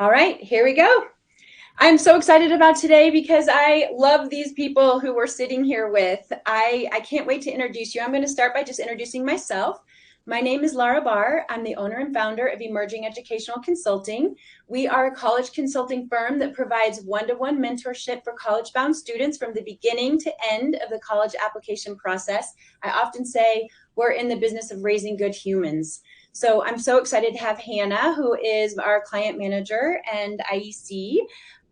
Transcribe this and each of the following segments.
All right, here we go. I'm so excited about today because I love these people who we're sitting here with. I can't wait to introduce you. I'm going to start by just introducing myself. My name is Lara Barr. I'm the owner and founder of Emerging Educational Consulting. We are a college consulting firm that provides one-to-one mentorship for college-bound students from the beginning to end of the college application process. I often say we're in the business of raising good humans. So I'm so excited to have Hannah, who is our client manager and IEC.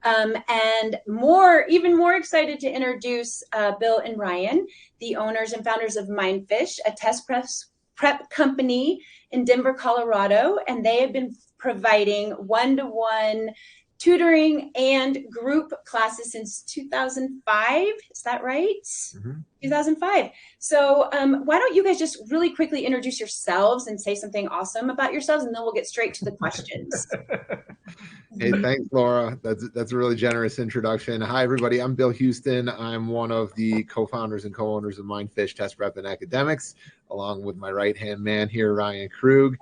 And even more excited to introduce Bill and Ryan, the owners and founders of Mindfish, a test prep company in Denver, Colorado. And they have been providing one-to-one tutoring and group classes since 2005. Is that right? Mm-hmm. 2005. So why don't you guys just really quickly introduce yourselves and say something awesome about yourselves, and then we'll get straight to the questions. Hey, thanks, Laura. That's a really generous introduction. Hi, everybody. I'm Bill Huston. I'm one of the co-founders and co-owners of Mindfish Test Prep and Academics, along with my right-hand man here, Ryan Krug.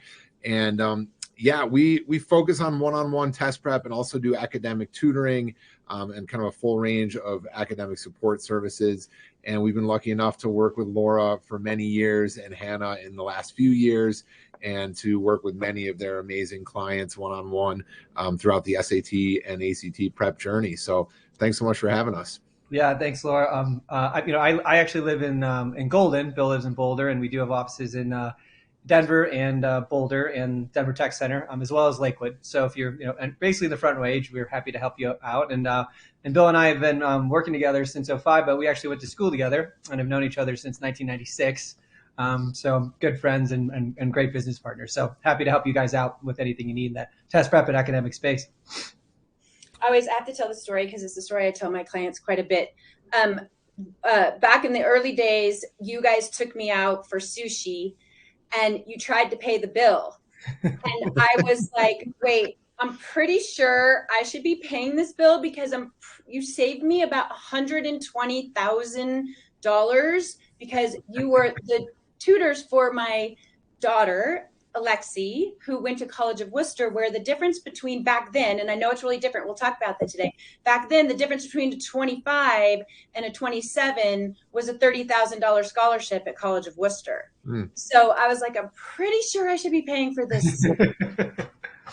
And we focus on one-on-one test prep and also do academic tutoring and kind of a full range of academic support services. And we've been lucky enough to work with Laura for many years and Hannah in the last few years, and to work with many of their amazing clients one-on-one throughout the SAT and ACT prep journey. So thanks so much for having us. Yeah, thanks, Laura. I actually live in Golden. Bill lives in Boulder, and we do have offices in Denver and Boulder and Denver Tech Center, as well as Lakewood. So if you're, and basically in the front range, we're happy to help you out. And Bill and I have been working together since '05, but we actually went to school together and have known each other since 1996. So good friends and great business partners. So happy to help you guys out with anything you need in that test prep and academic space. I always have to tell the story because it's the story I tell my clients quite a bit. Back in the early days, you guys took me out for sushi and you tried to pay the bill. And I was like, wait, I'm pretty sure I should be paying this bill because you saved me about $120,000 because you were the tutors for my daughter, Alexi, who went to College of Worcester, where the difference between back then, and I know it's really different, we'll talk about that today. Back then, the difference between a 25 and a 27 was a $30,000 scholarship at College of Worcester. So I was like, I'm pretty sure I should be paying for this.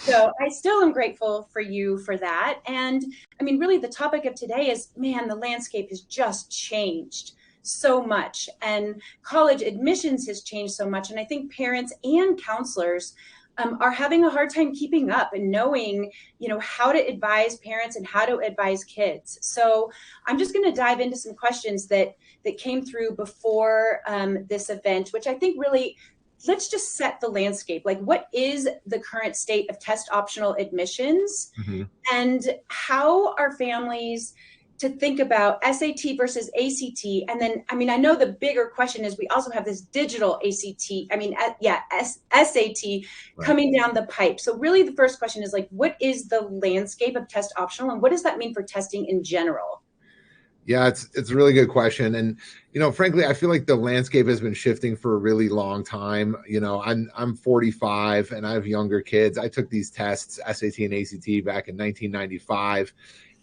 So I still am grateful for you for that. And I mean, really the topic of today is, man, the landscape has just changed so much, and college admissions has changed so much. And I think parents and counselors are having a hard time keeping up and knowing, how to advise parents and how to advise kids. So I'm just going to dive into some questions that came through before this event, which I think really, let's just set the landscape. Like, what is the current state of test optional admissions? Mm-hmm. And how are families to think about SAT versus ACT? And then, I know the bigger question is we also have this digital SAT coming down the pipe. So really the first question is like, what is the landscape of test optional and what does that mean for testing in general? Yeah, it's a really good question. And, frankly, I feel like the landscape has been shifting for a really long time. I'm 45 and I have younger kids. I took these tests, SAT and ACT, back in 1995.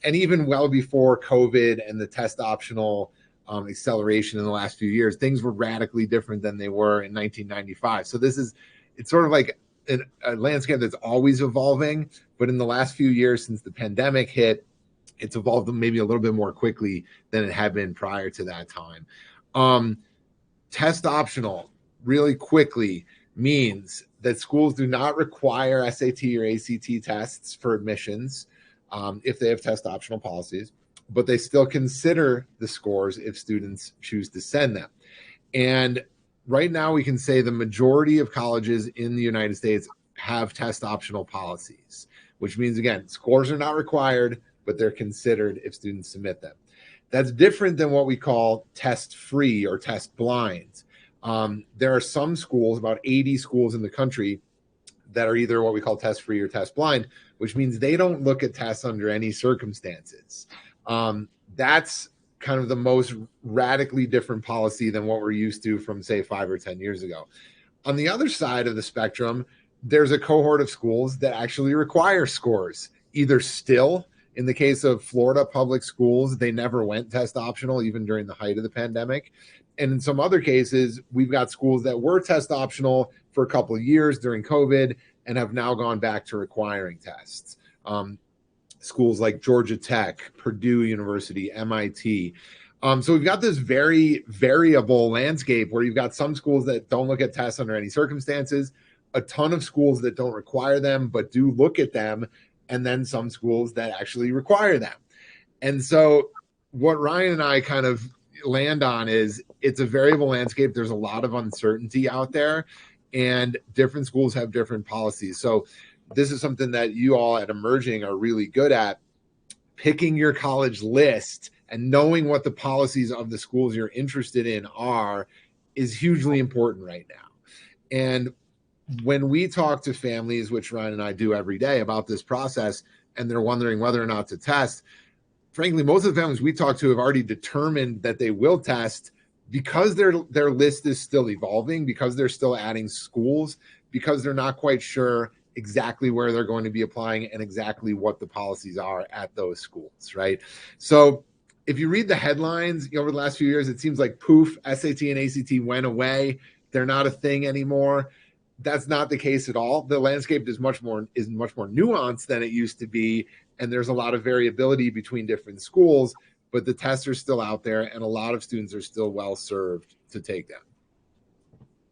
And even well before COVID and the test optional acceleration in the last few years, things were radically different than they were in 1995. So it's sort of like a landscape that's always evolving. But in the last few years since the pandemic hit, it's evolved maybe a little bit more quickly than it had been prior to that time. Test optional really quickly means that schools do not require SAT or ACT tests for admissions if they have test optional policies, but they still consider the scores if students choose to send them. And right now we can say the majority of colleges in the United States have test optional policies, which means, again, scores are not required, but they're considered if students submit them. That's different than what we call test free or test blind. There are some schools, about 80 schools in the country, that are either what we call test free or test blind, which means they don't look at tests under any circumstances. That's kind of the most radically different policy than what we're used to from, say, 5 or 10 years ago. On the other side of the spectrum, there's a cohort of schools that actually require scores either still, in the case of Florida public schools, they never went test optional, even during the height of the pandemic. And in some other cases, we've got schools that were test optional for a couple of years during COVID and have now gone back to requiring tests. Schools like Georgia Tech, Purdue University, MIT. So we've got this very variable landscape where you've got some schools that don't look at tests under any circumstances, a ton of schools that don't require them but do look at them, and then some schools that actually require them. And so what Ryan and I kind of land on is it's a variable landscape. There's a lot of uncertainty out there, and different schools have different policies. So this is something that you all at Emerging are really good at, picking your college list and knowing what the policies of the schools you're interested in are is hugely important right now. And when we talk to families, which Ryan and I do every day, about this process, and they're wondering whether or not to test, frankly, most of the families we talk to have already determined that they will test because their list is still evolving, because they're still adding schools, because they're not quite sure exactly where they're going to be applying and exactly what the policies are at those schools, right? So if you read the headlines over the last few years, it seems like poof, SAT and ACT went away. They're not a thing anymore. That's not the case at all. The landscape is much more nuanced than it used to be, and there's a lot of variability between different schools, but the tests are still out there, and a lot of students are still well served to take them.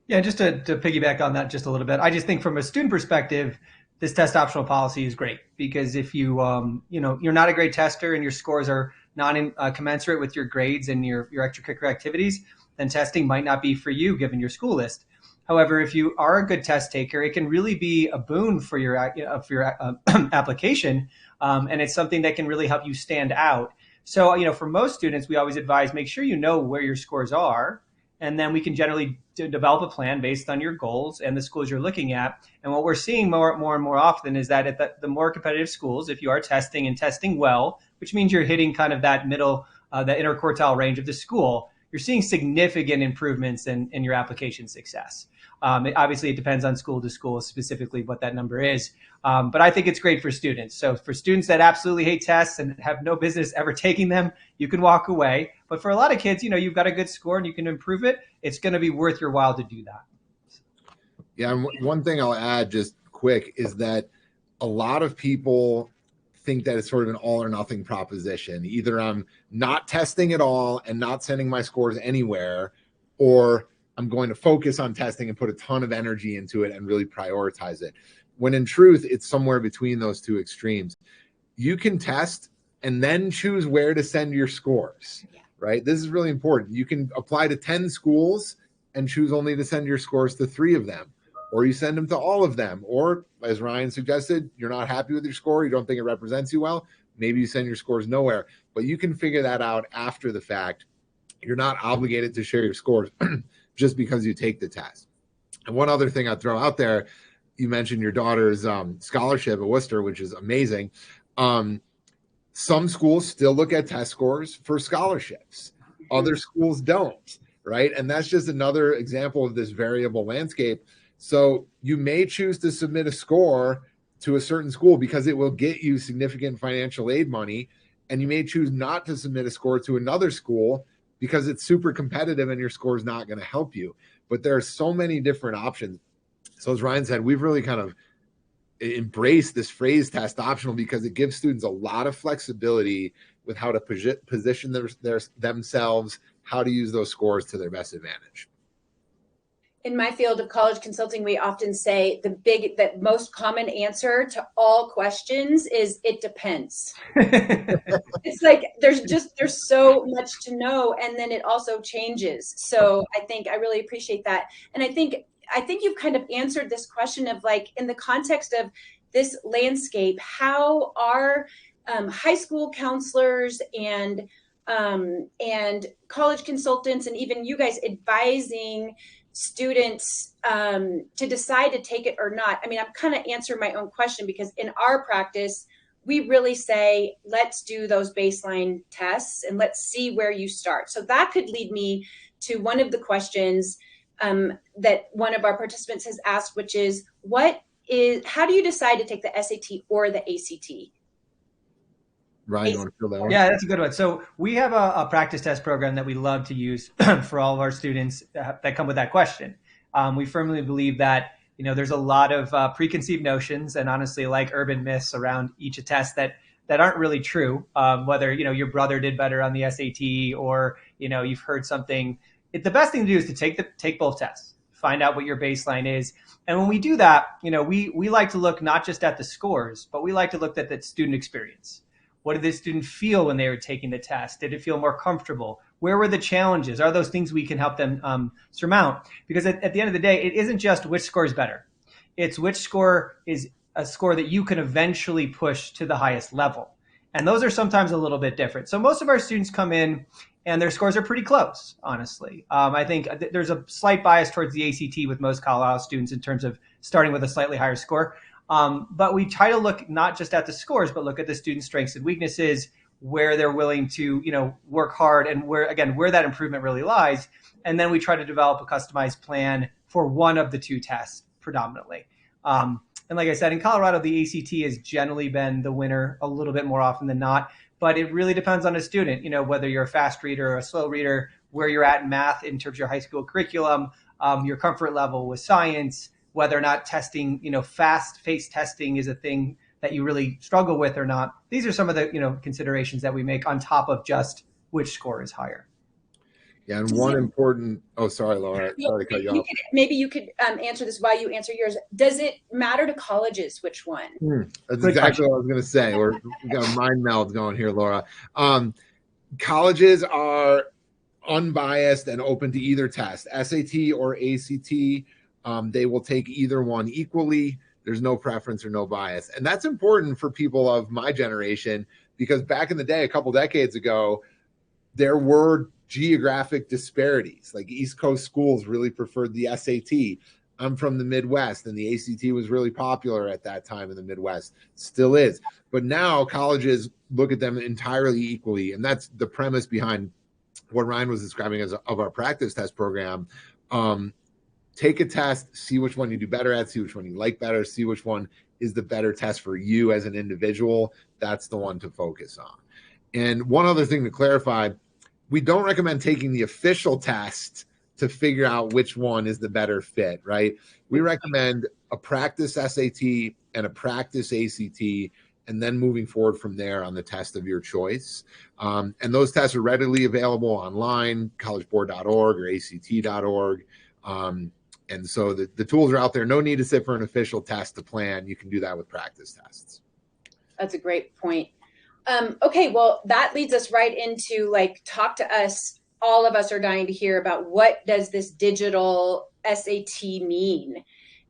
Yeah, just to piggyback on that just a little bit, I just think from a student perspective, this test optional policy is great, because if you you're not a great tester and your scores are not commensurate with your grades and your extracurricular activities, then testing might not be for you given your school list. However, if you are a good test taker, it can really be a boon for your application, and it's something that can really help you stand out. So, for most students, we always advise make sure you know where your scores are, and then we can generally develop a plan based on your goals and the schools you're looking at. And what we're seeing more and more often is that at the more competitive schools, if you are testing well, which means you're hitting kind of that middle, the inner quartile range of the school, you're seeing significant improvements in your application success. Obviously, it depends on school to school, specifically what that number is. But I think it's great for students. So for students that absolutely hate tests and have no business ever taking them, you can walk away. But for a lot of kids, you've got a good score and you can improve it. It's going to be worth your while to do that. Yeah. And one thing I'll add just quick is that a lot of people think that it's sort of an all or nothing proposition. Either I'm not testing at all and not sending my scores anywhere, or I'm going to focus on testing and put a ton of energy into it and really prioritize it. When in truth, it's somewhere between those two extremes. You can test and then choose where to send your scores, right? This is really important. You can apply to 10 schools and choose only to send your scores to 3 of them, or you send them to all of them. Or as Ryan suggested, you're not happy with your score, you don't think it represents you well, maybe you send your scores nowhere. But you can figure that out after the fact. You're not obligated to share your scores just because you take the test. And one other thing I'd throw out there, you mentioned your daughter's scholarship at Worcester, which is amazing. Some schools still look at test scores for scholarships. Other schools don't, right? And that's just another example of this variable landscape. So you may choose to submit a score to a certain school because it will get you significant financial aid money, and you may choose not to submit a score to another school because it's super competitive and your score is not going to help you. But there are so many different options. So as Ryan said, we've really kind of embraced this phrase test optional because it gives students a lot of flexibility with how to position themselves, how to use those scores to their best advantage. In my field of college consulting, we often say the most common answer to all questions is it depends. It's like there's so much to know, and then it also changes. So I really appreciate that. And I think you've kind of answered this question of, like, in the context of this landscape, how are high school counselors and college consultants and even you guys advising students to decide to take it or not? I mean, I'm kind of answering my own question because in our practice, we really say, let's do those baseline tests and let's see where you start. So that could lead me to one of the questions that one of our participants has asked, which is, how do you decide to take the SAT or the ACT? Ryan, you want to fill that one? Yeah, that's a good one. So we have a practice test program that we love to use for all of our students that come with that question. We firmly believe that there's a lot of preconceived notions and honestly like urban myths around each test that aren't really true. Whether your brother did better on the SAT or you've heard something. The best thing to do is to take both tests, find out what your baseline is, and when we do that, we like to look not just at the scores, but we like to look at the student experience. What did the student feel when they were taking the test? Did it feel more comfortable? Where were the challenges? Are those things we can help them surmount? Because at the end of the day, it isn't just which score is better. It's which score is a score that you can eventually push to the highest level. And those are sometimes a little bit different. So most of our students come in and their scores are pretty close, honestly. I think there's a slight bias towards the ACT with most Colorado students in terms of starting with a slightly higher score. But we try to look not just at the scores, but look at the students' strengths and weaknesses, where they're willing to, work hard, and where that improvement really lies. And then we try to develop a customized plan for one of the two tests predominantly. And like I said, in Colorado, the ACT has generally been the winner a little bit more often than not. But it really depends on a student, whether you're a fast reader or a slow reader, where you're at in math in terms of your high school curriculum, your comfort level with science, whether or not testing, fast-paced testing is a thing that you really struggle with or not. These are some of the, considerations that we make on top of just which score is higher. Yeah, and one important. Oh, sorry, Laura. Sorry to cut you off. Maybe you could answer this while you answer yours. Does it matter to colleges which one? That's exactly what I was going to say. We got a mind meld going here, Laura. Colleges are unbiased and open to either test, SAT or ACT. They will take either one equally. There's no preference or no bias. And that's important for people of my generation, because back in the day, a couple decades ago, there were geographic disparities. Like East Coast schools really preferred the SAT. I'm from the Midwest, and the ACT was really popular at that time in the Midwest. Still is. But now colleges look at them entirely equally. And that's the premise behind what Ryan was describing of our practice test program. Take a test, see which one you do better at, see which one you like better, see which one is the better test for you as an individual. That's the one to focus on. And one other thing to clarify, we don't recommend taking the official test to figure out which one is the better fit, right? We recommend a practice SAT and a practice ACT, and then moving forward from there on the test of your choice. And those tests are readily available online, collegeboard.org or act.org. And so the tools are out there. No need to sit for an official test to plan. You can do that with practice tests. That's a great point. Okay, well, that leads us right into talk to us. All of us are dying to hear about what does this digital SAT mean?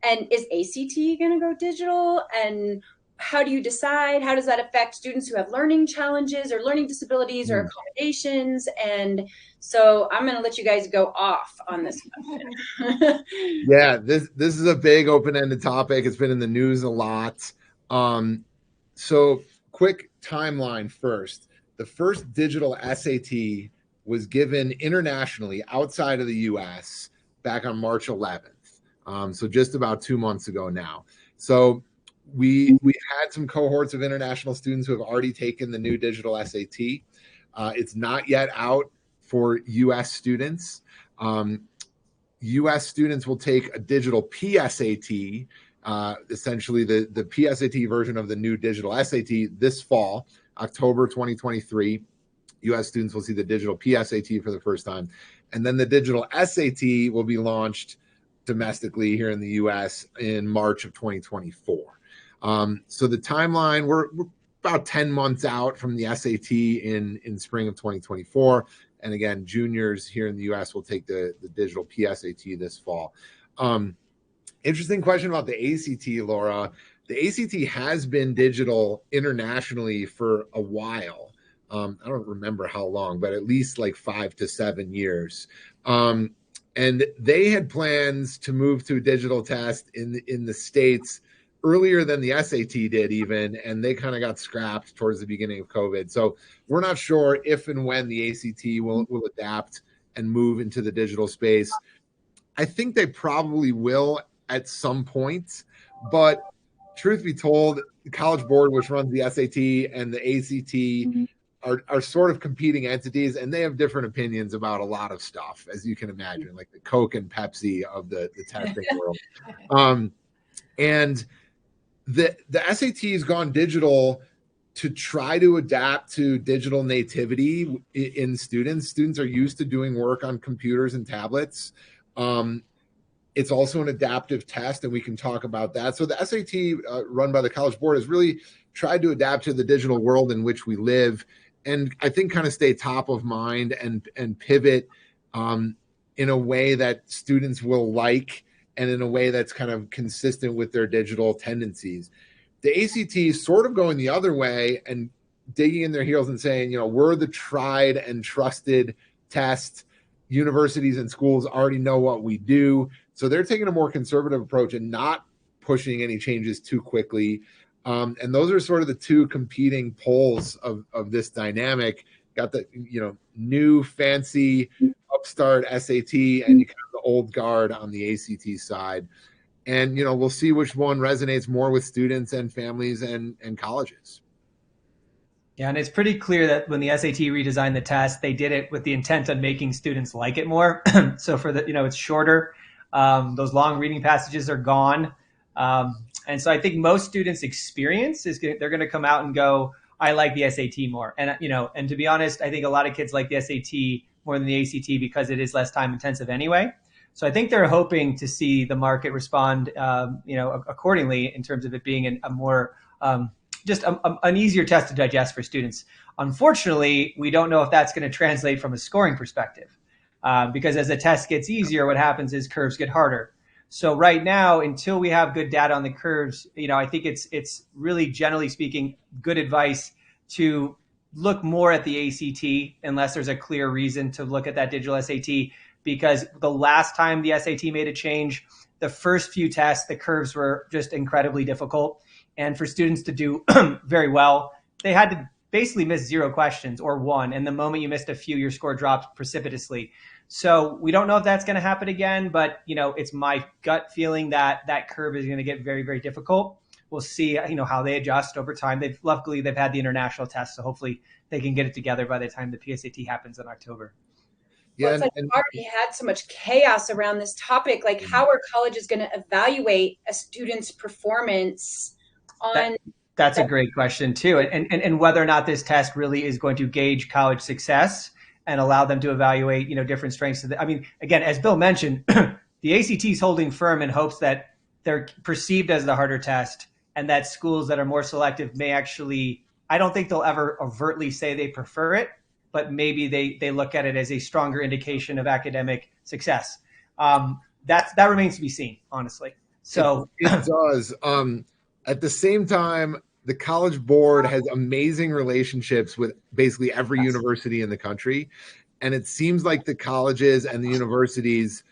And is ACT going to go digital? And how do you decide? How does that affect students who have learning challenges or learning disabilities or accommodations? And so I'm going to let you guys go off on this question. Yeah, this is a big open-ended topic. It's been in the news a lot. So quick timeline first. The first digital SAT was given internationally outside of the US back on March 11th. So just about 2 months ago now. So we had some cohorts of international students who have already taken the new digital SAT. It's not yet out for US students. US students will take a digital PSAT, essentially the PSAT version of the new digital SAT this fall, October 2023. US students will see the digital PSAT for the first time. And then the digital SAT will be launched domestically here in the US in March of 2024. So the timeline, we're about 10 months out from the SAT in spring of 2024. And again, juniors here in the US will take the digital PSAT this fall. Interesting question about the ACT, Laura. The ACT has been digital internationally for a while. I don't remember how long, but at least 5 to 7 years. And they had plans to move to a digital test in the States earlier than the SAT did even, and they kind of got scrapped towards the beginning of COVID. So we're not sure if and when the ACT will adapt and move into the digital space. I think they probably will at some point, but truth be told, the College Board, which runs the SAT, and the ACT are sort of competing entities, and they have different opinions about a lot of stuff, as you can imagine, like the Coke and Pepsi of the testing world. And the SAT has gone digital to try to adapt to digital nativity in students. Students are used to doing work on computers and tablets. It's also an adaptive test, and we can talk about that. So the SAT run by the College Board has really tried to adapt to the digital world in which we live, and I think kind of stay top of mind and pivot in a way that students will like, and in a way that's kind of consistent with their digital tendencies. The ACT is sort of going the other way and digging in their heels and saying, we're the tried and trusted test. Universities and schools already know what we do. So they're taking a more conservative approach and not pushing any changes too quickly. And those are sort of the two competing poles of this dynamic. Got the, new fancy upstart SAT, and you kind of the old guard on the ACT side. And, we'll see which one resonates more with students and families and colleges. Yeah, and it's pretty clear that when the SAT redesigned the test, they did it with the intent on making students like it more. So for the, it's shorter. Those long reading passages are gone. And so I think most students' experience is they're going to come out and go, I like the SAT more. And, and to be honest, I think a lot of kids like the SAT more than the ACT because it is less time intensive anyway. So I think they're hoping to see the market respond, accordingly in terms of it being a more just an easier test to digest for students. Unfortunately, we don't know if that's going to translate from a scoring perspective, because as the test gets easier, what happens is curves get harder. So right now, until we have good data on the curves, I think it's really, generally speaking, good advice to look more at the ACT unless there's a clear reason to look at that digital SAT. Because the last time the SAT made a change, the first few tests, the curves were just incredibly difficult. And for students to do very well, they had to basically miss 0 questions or 1. And the moment you missed a few, your score dropped precipitously. So we don't know if that's going to happen again, but it's my gut feeling that that curve is going to get very, very difficult. We'll see, how they adjust over time. Luckily they've had the international test, so hopefully they can get it together by the time the PSAT happens in October. Well, it's like we've already had so much chaos around this topic. Like, how are colleges going to evaluate a student's performance on? That's a great question too, and whether or not this test really is going to gauge college success and allow them to evaluate, different strengths. I mean, again, as Bill mentioned, the ACT is holding firm in hopes that they're perceived as the harder test, and that schools that are more selective may actually. I don't think they'll ever overtly say they prefer it, but maybe they look at it as a stronger indication of academic success. That remains to be seen, honestly. So it does. At the same time, the College Board has amazing relationships with basically every university in the country. And it seems like the colleges and the universities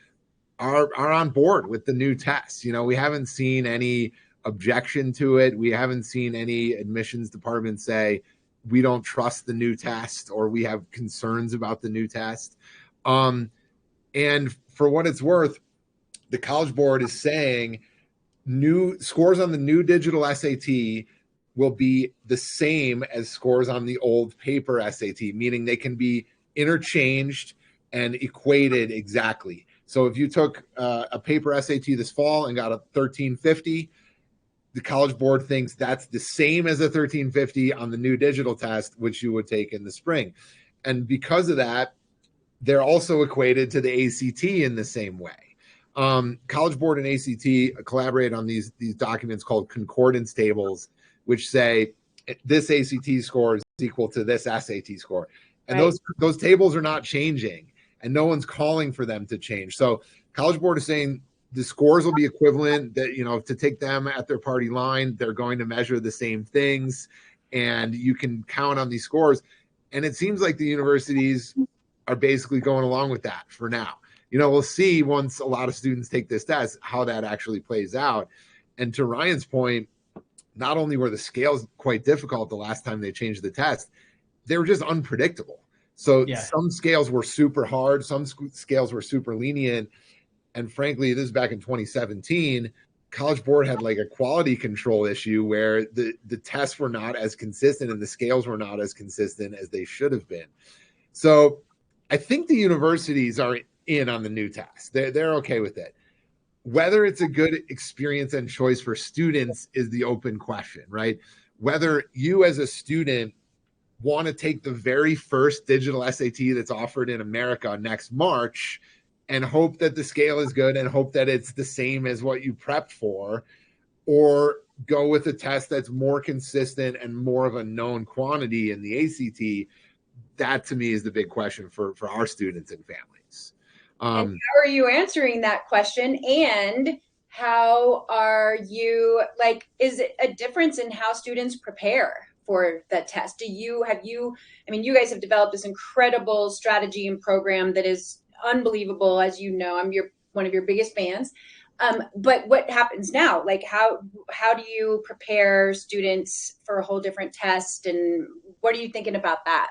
are on board with the new tests. We haven't seen any objection to it. We haven't seen any admissions department say, we don't trust the new test, or we have concerns about the new test. And for what it's worth, the College Board is saying new scores on the new digital SAT will be the same as scores on the old paper SAT, meaning they can be interchanged and equated exactly. So if you took a paper SAT this fall and got a 1350, the College Board thinks that's the same as a 1350 on the new digital test, which you would take in the spring. And because of that, they're also equated to the ACT in the same way. College Board and ACT collaborate on these documents called concordance tables, which say this ACT score is equal to this SAT score. And right. those tables are not changing, and no one's calling for them to change. So College Board is saying the scores will be equivalent, that, to take them at their party line, they're going to measure the same things, and you can count on these scores. And it seems like the universities are basically going along with that for now. We'll see once a lot of students take this test, how that actually plays out. And to Ryan's point, not only were the scales quite difficult the last time they changed the test, they were just unpredictable. So some scales were super hard, some scales were super lenient. And frankly, this is back in 2017. College Board had like a quality control issue where the tests were not as consistent and the scales were not as consistent as they should have been. So I think the universities are in on the new test. They're okay with it. Whether it's a good experience and choice for students is the open question, right? Whether you as a student want to take the very first digital SAT that's offered in America next March and hope that the scale is good and hope that it's the same as what you prepped for, or go with a test that's more consistent and more of a known quantity in the ACT, that to me is the big question for our students and families. And how are you answering that question? And how are you, like, is it a difference in how students prepare for the test? You guys have developed this incredible strategy and program that is unbelievable. As you know, I'm one of your biggest fans. But what happens now? Like, how do you prepare students for a whole different test? And what are you thinking about that?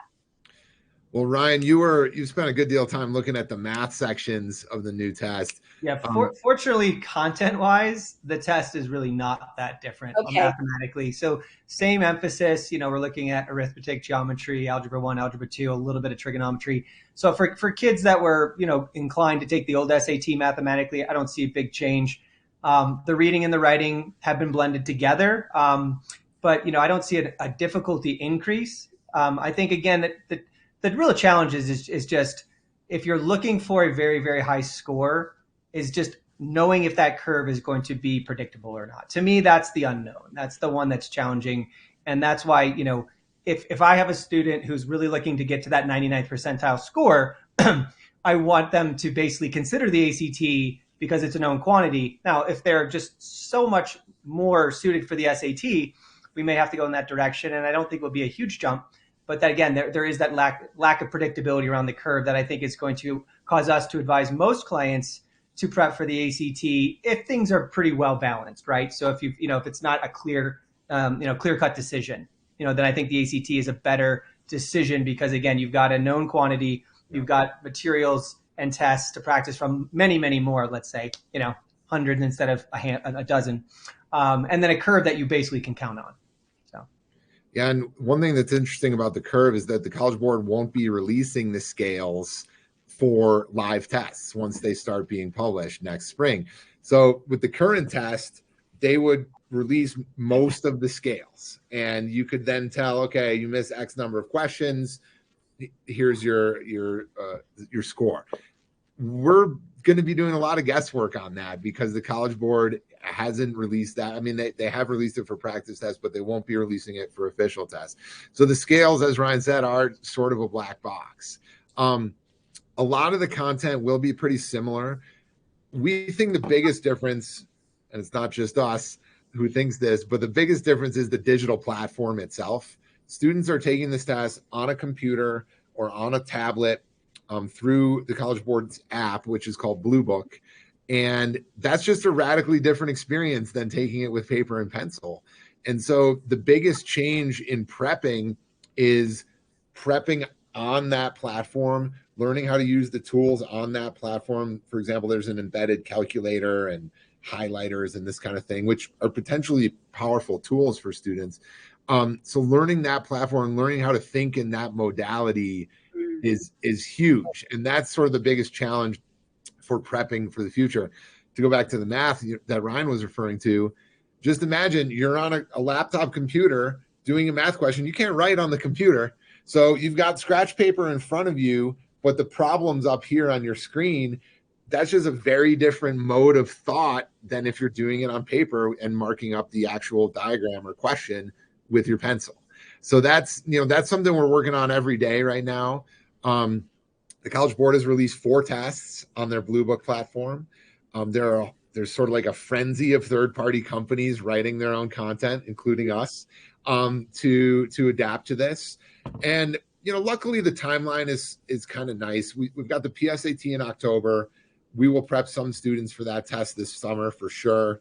Well, Ryan, you spent a good deal of time looking at the math sections of the new test. Yeah, fortunately, content-wise, the test is really not that different mathematically. So same emphasis, we're looking at arithmetic, geometry, algebra 1, algebra 2, a little bit of trigonometry. So for kids that were, inclined to take the old SAT mathematically, I don't see a big change. The reading and the writing have been blended together. But, I don't see a difficulty increase. I think, again, that the real challenge is just if you're looking for a very, very high score, is just knowing if that curve is going to be predictable or not. To me, that's the unknown. That's the one that's challenging. And that's why, if I have a student who's really looking to get to that 99th percentile score, I want them to basically consider the ACT because it's a known quantity. Now, if they're just so much more suited for the SAT, we may have to go in that direction. And I don't think it will be a huge jump. But that, again, there is that lack of predictability around the curve that I think is going to cause us to advise most clients to prep for the ACT if things are pretty well balanced, right? So if if it's not a clear cut decision, then I think the ACT is a better decision because, again, you've got a known quantity, you've got materials and tests to practice from, many, many more, let's say, hundreds instead of a dozen, and then a curve that you basically can count on. Yeah, and one thing that's interesting about the curve is that the College Board won't be releasing the scales for live tests once they start being published next spring. So with the current test, they would release most of the scales, and you could then tell, okay, you missed X number of questions. Here's your score. We're going to be doing a lot of guesswork on that because the College Board hasn't released that. I mean, they have released it for practice tests, but they won't be releasing it for official tests. So the scales, as Ryan said, are sort of a black box. A lot of the content will be pretty similar. We think the biggest difference, and it's not just us who thinks this, but the biggest difference is the digital platform itself. Students are taking this test on a computer or on a tablet through the College Board's app, which is called Blue Book. And that's just a radically different experience than taking it with paper and pencil. And so the biggest change in prepping is prepping on that platform, learning how to use the tools on that platform. For example, there's an embedded calculator and highlighters and this kind of thing, which are potentially powerful tools for students. So learning that platform, learning how to think in that modality is huge. And that's sort of the biggest challenge for prepping for the future. To go back to the math that Ryan was referring to, just imagine you're on a laptop computer doing a math question. You can't write on the computer. So you've got scratch paper in front of you, but the problem's up here on your screen. That's just a very different mode of thought than if you're doing it on paper and marking up the actual diagram or question with your pencil. So that's something we're working on every day right now. The College Board has released 4 tests on their Blue Book platform. There's sort of like a frenzy of third-party companies writing their own content, including us, to adapt to this. And luckily the timeline is kind of nice. We've got the PSAT in October. We will prep some students for that test this summer for sure.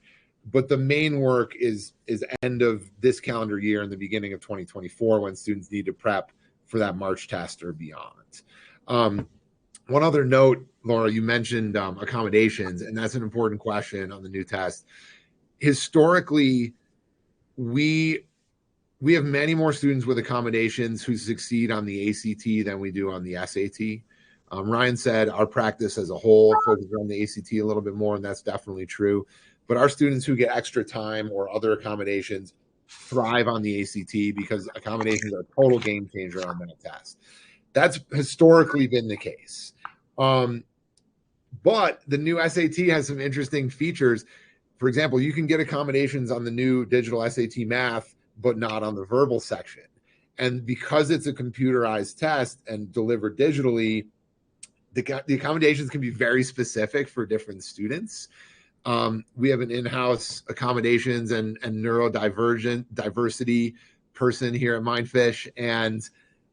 But the main work is end of this calendar year and the beginning of 2024 when students need to prep for that March test or beyond. One other note, Laura, you mentioned accommodations, and that's an important question on the new test. historically, we have many more students with accommodations who succeed on the ACT than we do on the SAT. Ryan said our practice as a whole focuses on the ACT a little bit more, and that's definitely true. But our students who get extra time or other accommodations thrive on the ACT because accommodations are a total game changer on that test. That's historically been the case. But the new SAT has some interesting features. For example, you can get accommodations on the new digital SAT math, but not on the verbal section. And because it's a computerized test and delivered digitally, the accommodations can be very specific for different students. We have an in-house accommodations and neurodivergent diversity person here at Mindfish, and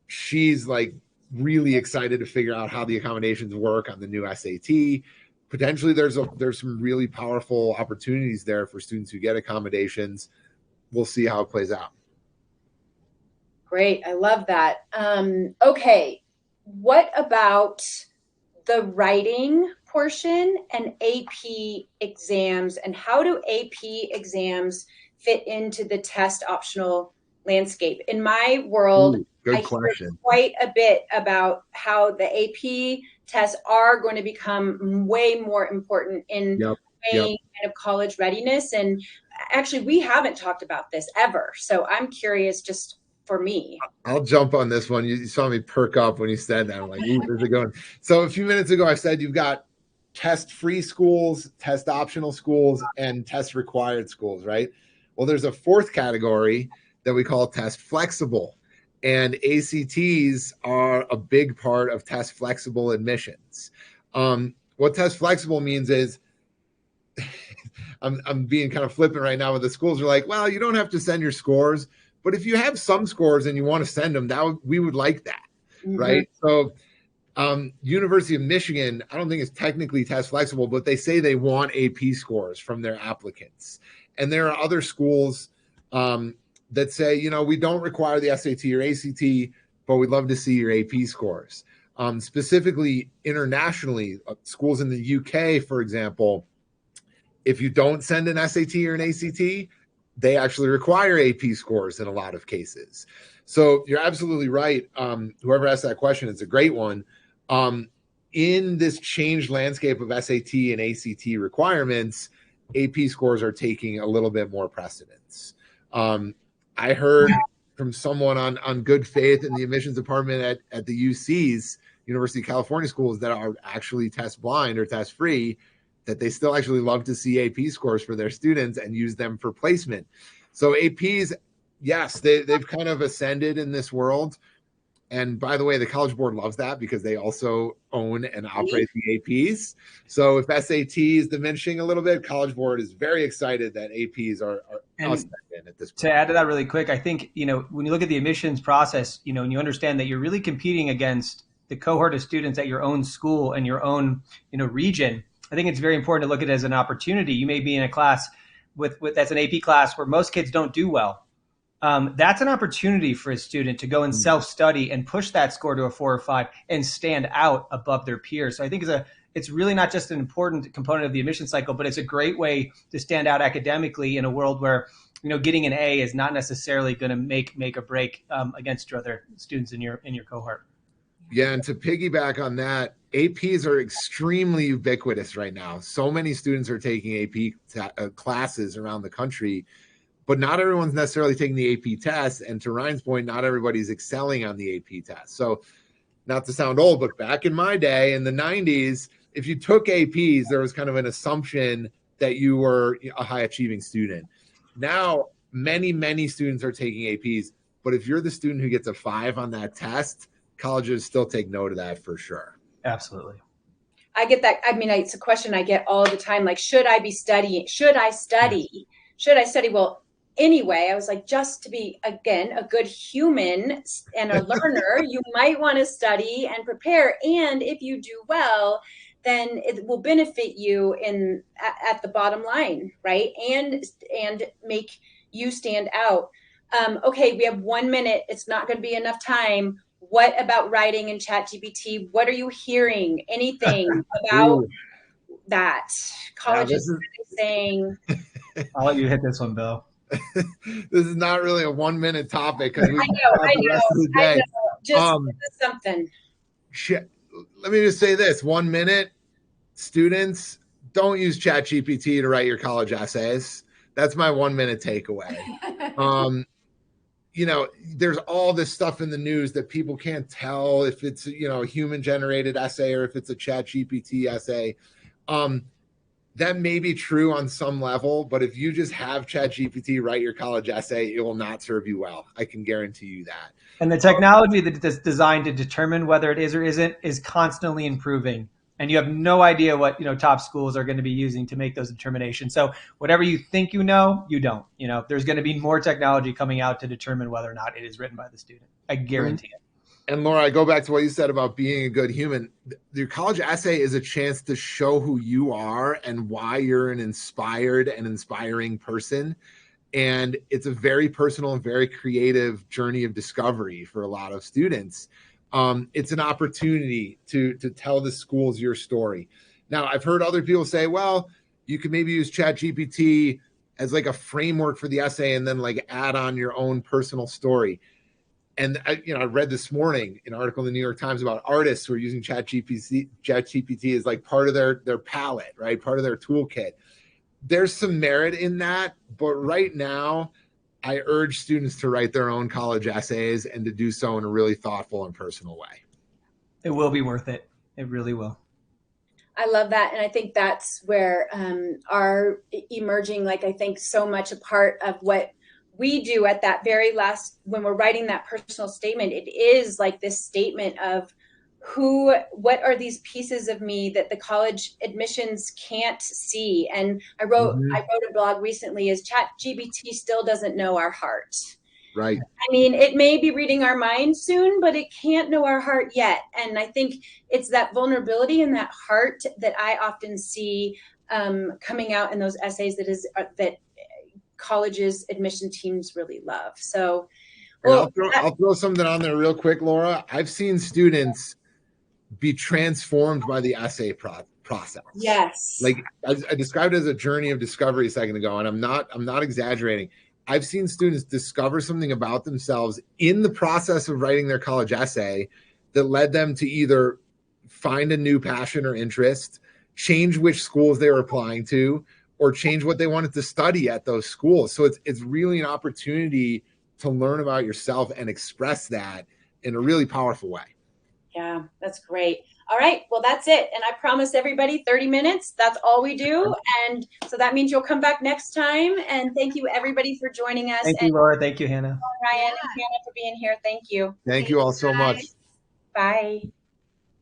she's like really excited to figure out how the accommodations work on the new SAT. Potentially, there's some really powerful opportunities there for students who get accommodations. We'll see how it plays out. Great, I love that. Okay, what about the writing portion and AP exams, and how do AP exams fit into the test optional landscape? In my world, Good I question. hear quite a bit about how the AP tests are going to become way more important in weighing kind of college readiness. And actually, we haven't talked about this ever. So I'm curious, just for me. I'll jump on this one. You saw me perk up when you said that. I'm like, ooh, where's it going? So a few minutes ago, I said you've got test-free schools, test-optional schools, and test-required schools, right? Well, there's a fourth category that we call test-flexible. And ACTs are a big part of test-flexible admissions. What test-flexible means is, I'm being kind of flippant right now with the schools are like, well, you don't have to send your scores, but if you have some scores and you want to send them, we would like that, right? So University of Michigan, I don't think it's technically test flexible, but they say they want AP scores from their applicants. And there are other schools that say, we don't require the SAT or ACT, but we'd love to see your AP scores. Specifically, internationally, schools in the UK, for example, if you don't send an SAT or an ACT, they actually require AP scores in a lot of cases. So you're absolutely right. Whoever asked that question, it's a great one. In this changed landscape of SAT and ACT requirements, AP scores are taking a little bit more precedence. I heard from someone on good faith in the admissions department at the UCs, University of California schools that are actually test blind or test free, that they still actually love to see AP scores for their students and use them for placement. So APs, yes, they've kind of ascended in this world. And by the way, the College Board loves that because they also own and operate the APs. So if SAT is diminishing a little bit, College Board is very excited that APs are ascending at this point. To add to that really quick, I think, when you look at the admissions process, and you understand that you're really competing against the cohort of students at your own school and your own, region, I think it's very important to look at it as an opportunity. You may be in a class with that's an AP class where most kids don't do well. That's an opportunity for a student to go and self-study and push that score to a 4 or 5 and stand out above their peers. So I think it's really not just an important component of the admission cycle, but it's a great way to stand out academically in a world where, getting an A is not necessarily going to make or break against your other students in your cohort. Yeah, and to piggyback on that, APs are extremely ubiquitous right now. So many students are taking AP classes around the country, but not everyone's necessarily taking the AP test. And to Ryan's point, not everybody's excelling on the AP test. So not to sound old, but back in my day in the 90s, if you took APs, there was kind of an assumption that you were a high achieving student. Now, many, many students are taking APs, but if you're the student who gets a 5 on that test, colleges still take note of that for sure. Absolutely. I get that. I mean, it's a question I get all the time. Like, should I be studying? Should I study? Yes. Should I study? Well, anyway, I was like, just to be, again, a good human and a learner, you might want to study and prepare. And if you do well, then it will benefit you at the bottom line, right? And make you stand out. Okay, we have 1 minute. It's not going to be enough time. What about writing in ChatGPT? What are you hearing? Anything about that? Colleges saying I'll let you hit this one, Bill. This is not really a 1 minute topic because we I can know, have the rest of the I day. know. Just something. Let me just say this: 1 minute, students, don't use ChatGPT to write your college essays. That's my 1 minute takeaway. There's all this stuff in the news that people can't tell if it's, a human generated essay or if it's a ChatGPT essay. That may be true on some level, but if you just have ChatGPT write your college essay, it will not serve you well. I can guarantee you that. And the technology that's designed to determine whether it is or isn't is constantly improving. And you have no idea what top schools are going to be using to make those determinations. So whatever you think you know, you don't. There's going to be more technology coming out to determine whether or not it is written by the student. I guarantee it. And Laura, I go back to what you said about being a good human. Your college essay is a chance to show who you are and why you're an inspired and inspiring person. And it's a very personal and very creative journey of discovery for a lot of students. It's an opportunity to tell the schools your story. Now, I've heard other people say, well, you could maybe use ChatGPT as like a framework for the essay and then like add on your own personal story. And I read this morning an article in the New York Times about artists who are using ChatGPT as like part of their palette, right? Part of their toolkit. There's some merit in that, but right now, I urge students to write their own college essays and to do so in a really thoughtful and personal way. It will be worth it. It really will. I love that. And I think that's where our emerging, like I think so much a part of what we do at that very last, when we're writing that personal statement, it is like this statement of what are these pieces of me that the college admissions can't see. And I wrote a blog recently, is ChatGPT still doesn't know our heart. Right. I mean, it may be reading our mind soon, but it can't know our heart yet. And I think it's that vulnerability and that heart that I often see coming out in those essays that colleges admission teams really love. So I'll throw something on there real quick, Laura. I've seen students be transformed by the essay process. Yes. Like I described it as a journey of discovery a second ago, and I'm not exaggerating. I've seen students discover something about themselves in the process of writing their college essay that led them to either find a new passion or interest, change which schools they were applying to, or change what they wanted to study at those schools. So it's really an opportunity to learn about yourself and express that in a really powerful way. Yeah, that's great. All right, well, that's it. And I promised everybody 30 minutes. That's all we do. And so that means you'll come back next time. And thank you, everybody, for joining us. Thank you, Laura. Thank you, Hannah. Ryan and Hannah for being here. Thank you. Thank you all so much. Bye.